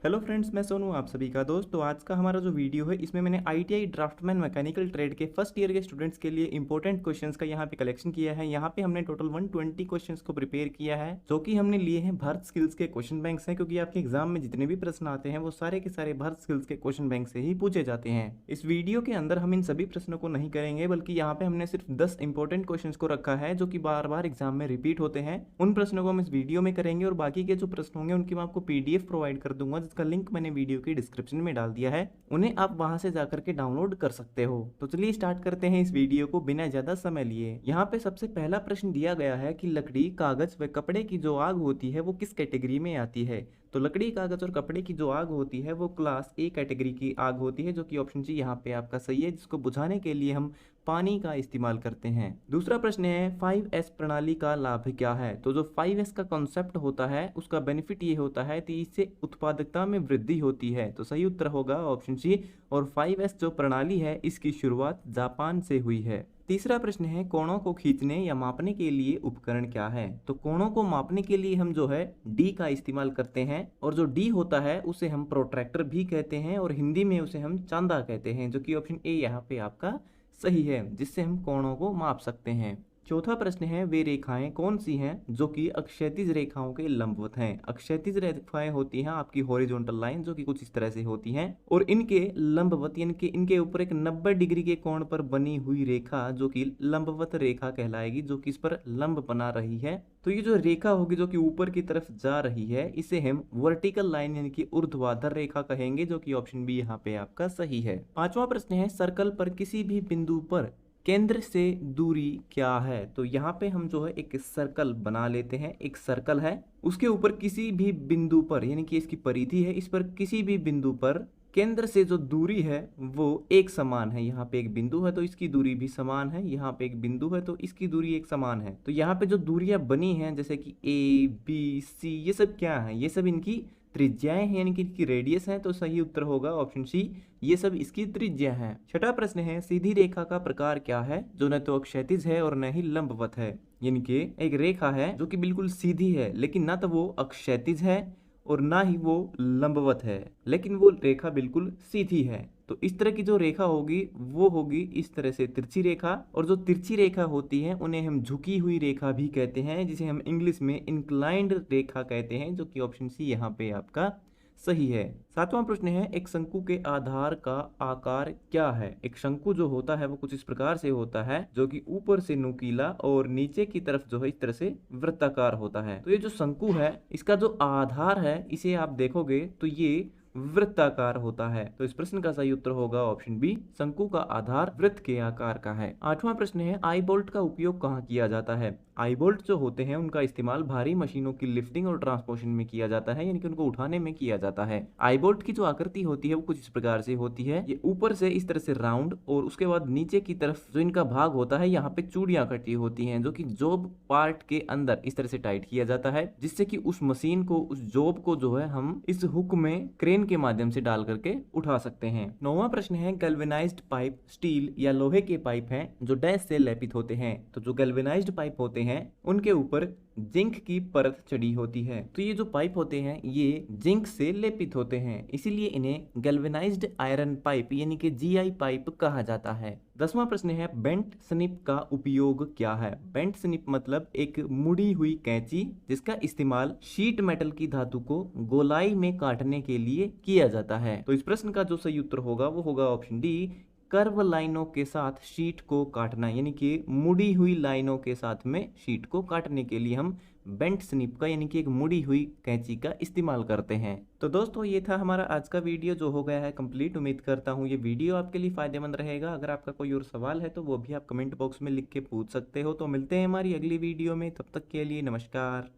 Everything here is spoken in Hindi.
हेलो फ्रेंड्स, मैं सोनू आप सभी का दोस्त। तो आज का हमारा जो वीडियो है इसमें मैंने आईटीआई ड्राफ्टमैन मैकेनिकल ट्रेड के फर्स्ट ईयर के स्टूडेंट्स के लिए इंपॉर्टेंट क्वेश्चंस का यहाँ पे कलेक्शन किया है। यहाँ पे हमने टोटल 120 क्वेश्चंस को प्रिपेयर किया है जो कि हमने लिए हैं भारत स्किल्स के क्वेश्चन बैंक से, क्योंकि आपके एग्जाम में जितने भी प्रश्न आते हैं वो सारे के सारे भारत स्किल्स के क्वेश्चन बैंक से ही पूछे जाते हैं। इस वीडियो के अंदर हम इन सभी प्रश्नों को नहीं करेंगे, बल्कि यहाँ पे हमने सिर्फ 10 इंपॉर्टेंट क्वेश्चंस को रखा है जो कि बार बार एग्जाम में रिपीट होते हैं। उन प्रश्नों को हम इस वीडियो में करेंगे और बाकी के जो प्रश्न होंगे उनकी मैं आपको पीडीएफ प्रोवाइड कर दूंगा, जिसका लिंक मैंने वीडियो की डिस्क्रिप्शन में डाल दिया है। उन्हें आप वहां से जाकर के डाउनलोड कर सकते हो। तो चलिए स्टार्ट करते हैं इस वीडियो को बिना ज्यादा समय लिए। यहाँ पे सबसे पहला प्रश्न दिया गया है कि लकड़ी, कागज व कपड़े की जो आग होती है वो किस कैटेगरी में आती है। तो लकड़ी, कागज और कपड़े की जो आग होती है वो क्लास ए कैटेगरी की आग होती है, जो कि ऑप्शन जी यहाँ पे आपका सही है, जिसको बुझाने के लिए हम पानी का इस्तेमाल करते हैं। दूसरा प्रश्न है 5S प्रणाली का लाभ क्या है। तो जो 5S का कॉन्सेप्ट होता है उसका बेनिफिट ये होता है कि इससे उत्पादकता में वृद्धि होती है। तो सही उत्तर होगा ऑप्शन सी। और 5S जो प्रणाली है इसकी शुरुआत जापान से हुई है। तीसरा प्रश्न है कोणों को खींचने या मापने के लिए उपकरण क्या है। तो कोणों को मापने के लिए हम जो है डी का इस्तेमाल करते हैं, और जो डी होता है उसे हम प्रोट्रैक्टर भी कहते हैं और हिंदी में उसे हम चांदा कहते हैं, जो कि ऑप्शन ए यहाँ पे आपका सही है, जिससे हम कोणों को माप सकते हैं। चौथा प्रश्न है वे रेखाएं कौन सी हैं जो कि अक्षैतिज रेखाओं के लंबवत हैं। अक्षैतिज रेखाएं होती हैं आपकी हॉरिजॉन्टल लाइन, जो कि कुछ इस तरह से होती हैं, और इनके लंबवत यानी कि इनके ऊपर एक 90 डिग्री के कोण पर बनी हुई रेखा जो कि लंबवत रेखा कहलाएगी, जो कि इस पर लंब बना रही है। तो ये जो रेखा होगी जो कि ऊपर की तरफ जा रही है इसे हम वर्टिकल लाइन यानी कि ऊर्ध्वाधर रेखा कहेंगे, जो कि ऑप्शन बी यहाँ पे आपका सही है। पांचवा प्रश्न है सर्कल पर किसी भी बिंदु पर केंद्र से दूरी क्या है। तो यहाँ पे हम जो है एक सर्कल बना लेते हैं। एक सर्कल है, उसके ऊपर किसी भी बिंदु पर यानी कि इसकी परिधि है, इस पर किसी भी बिंदु पर केंद्र से जो दूरी है वो एक समान है। यहाँ पे एक बिंदु है तो इसकी दूरी भी समान है, यहाँ पे एक बिंदु है तो इसकी दूरी एक समान है। तो यहाँ पे जो दूरियां बनी हैं जैसे कि ए बी सी, ये सब क्या है, ये सब इनकी त्रिज्याएं हैं यानी कि इनकी रेडियस है। तो सही उत्तर होगा ऑप्शन सी, ये सब इसकी त्रिज्या है। छठा प्रश्न है सीधी रेखा का प्रकार क्या है जो न तो क्षैतिज है और न ही लंबवत है। यानी कि एक रेखा है जो कि बिल्कुल सीधी है लेकिन ना तो वो अक्षैतिज है और ना ही वो लंबवत है, लेकिन वो रेखा बिल्कुल सीधी है। तो इस तरह की जो रेखा होगी वो होगी इस तरह से तिरछी रेखा, और जो तिरछी रेखा होती है उन्हें हम झुकी हुई रेखा भी कहते हैं, जिसे हम इंग्लिश में इंक्लाइंड रेखा कहते हैं, जो कि ऑप्शन सी यहाँ पे आपका सही है। सातवां प्रश्न है एक शंकु के आधार का आकार क्या है। एक शंकु जो होता है वो कुछ इस प्रकार से होता है, जो कि ऊपर से नुकीला और नीचे की तरफ जो है इस तरह से वृत्ताकार होता है। तो ये जो शंकु है इसका जो आधार है इसे आप देखोगे तो ये वृत्ताकार होता है। तो इस प्रश्न का सही उत्तर होगा ऑप्शन बी, शंकु का आधार वृत्त के आकार का है। आठवां प्रश्न है आई बोल्ट का उपयोग कहाँ किया जाता है। आई बोल्ट जो होते हैं उनका इस्तेमाल भारी मशीनों की लिफ्टिंग और ट्रांसपोर्टेशन में किया जाता है, यानी कि उनको उठाने में किया जाता है। आई बोल्ट की जो आकृति होती है वो कुछ इस प्रकार से होती है, ये ऊपर से इस तरह से राउंड और उसके बाद नीचे की तरफ जो इनका भाग होता है यहाँ पे चूड़ियां कटी होती हैं, जो कि जॉब पार्ट के अंदर इस तरह से टाइट किया जाता है, जिससे कि उस मशीन को, उस जॉब को जो है हम इस हुक में क्रेन के माध्यम से डाल करके उठा सकते हैं। नौवां प्रश्न है गैल्वेनाइज्ड पाइप स्टील या लोहे के पाइप हैं जो डैश से लेपित होते हैं। तो जो गैल्वेनाइज्ड पाइप होते हैं उनके ऊपर जिंक की परत चढ़ी होती है। तो ये जो पाइप होते हैं ये जिंक से लेपित होते हैं, इसीलिए इन्हें गैल्वेनाइज्ड आयरन पाइप यानी कि जीआई पाइप कहा जाता है। 10वां प्रश्न है बेंट स्निप का उपयोग क्या है। बेंट स्निप मतलब एक मुड़ी हुई कैंची जिसका इस्तेमाल शीट मेटल की धातु को गोलाई में काटने के लिए किया जाता है। तो इस प्रश्न का जो सही उत्तर होगा वो होगा ऑप्शन डी, कर्व लाइनों के साथ शीट को काटना, यानी कि मुड़ी हुई लाइनों के साथ में शीट को काटने के लिए हम बेंट स्निप का यानी कि एक मुड़ी हुई कैंची का इस्तेमाल करते हैं। तो दोस्तों ये था हमारा आज का वीडियो जो हो गया है कंप्लीट। उम्मीद करता हूँ ये वीडियो आपके लिए फायदेमंद रहेगा। अगर आपका कोई और सवाल है तो वो भी आप कमेंट बॉक्स में लिख के पूछ सकते हो। तो मिलते हैं हमारी अगली वीडियो में, तब तक के लिए नमस्कार।